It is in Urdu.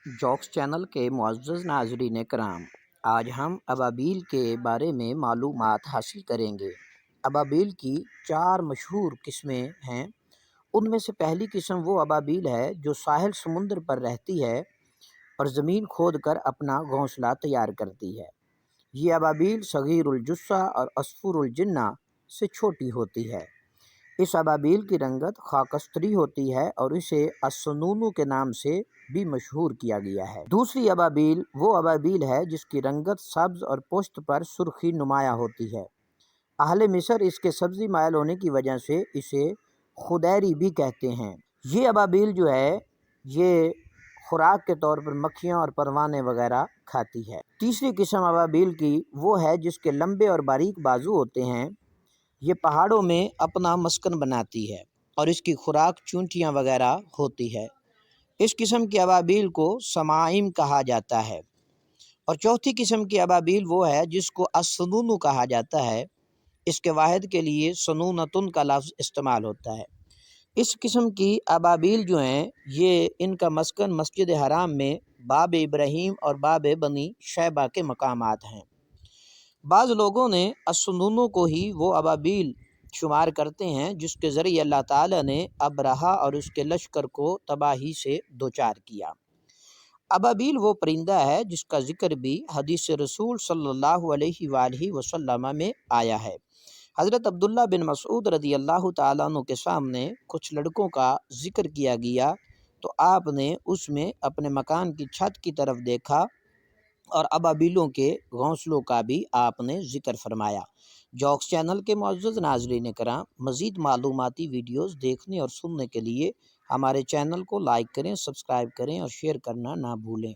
جوکس چینل کے معزز ناظرین کرام، آج ہم ابابیل کے بارے میں معلومات حاصل کریں گے۔ ابابیل کی 4 مشہور قسمیں ہیں۔ ان میں سے پہلی قسم وہ ابابیل ہے جو ساحل سمندر پر رہتی ہے اور زمین کھود کر اپنا گھونسلہ تیار کرتی ہے۔ یہ ابابیل صغیر الجثہ اور اصفر الجنہ سے چھوٹی ہوتی ہے۔ اس ابابیل کی رنگت خاکستری ہوتی ہے اور اسے السنونو کے نام سے بھی مشہور کیا گیا ہے۔ دوسری ابابیل وہ ابابیل ہے جس کی رنگت سبز اور پشت پر سرخی نمایاں ہوتی ہے۔ اہل مصر اس کے سبزی مائل ہونے کی وجہ سے اسے خدیری بھی کہتے ہیں۔ یہ ابابیل جو ہے یہ خوراک کے طور پر مکھیاں اور پروانے وغیرہ کھاتی ہے۔ تیسری قسم ابابیل کی وہ ہے جس کے لمبے اور باریک بازو ہوتے ہیں۔ یہ پہاڑوں میں اپنا مسکن بناتی ہے اور اس کی خوراک چونٹیاں وغیرہ ہوتی ہے۔ اس قسم کی ابابیل کو سمائم کہا جاتا ہے۔ اور چوتھی قسم کی ابابیل وہ ہے جس کو السنونو کہا جاتا ہے۔ اس کے واحد کے لیے سنونتن کا لفظ استعمال ہوتا ہے۔ اس قسم کی ابابیل جو ہیں یہ ان کا مسکن مسجد حرام میں باب ابراہیم اور باب بنی شیبہ کے مقامات ہیں۔ بعض لوگوں نے السنونو کو ہی وہ ابابیل شمار کرتے ہیں جس کے ذریعے اللہ تعالیٰ نے ابرہہ اور اس کے لشکر کو تباہی سے دوچار کیا۔ ابابیل وہ پرندہ ہے جس کا ذکر بھی حدیث رسول صلی اللہ علیہ وآلہ وسلم میں آیا ہے۔ حضرت عبداللہ بن مسعود رضی اللہ تعالیٰ عنہ کے سامنے کچھ لڑکوں کا ذکر کیا گیا تو آپ نے اس میں اپنے مکان کی چھت کی طرف دیکھا اور ابابیلوں کے گھونسلوں کا بھی آپ نے ذکر فرمایا۔ جوکس چینل کے معزز ناظرین کرام، مزید معلوماتی ویڈیوز دیکھنے اور سننے کے لیے ہمارے چینل کو لائک کریں، سبسکرائب کریں اور شیئر کرنا نہ بھولیں۔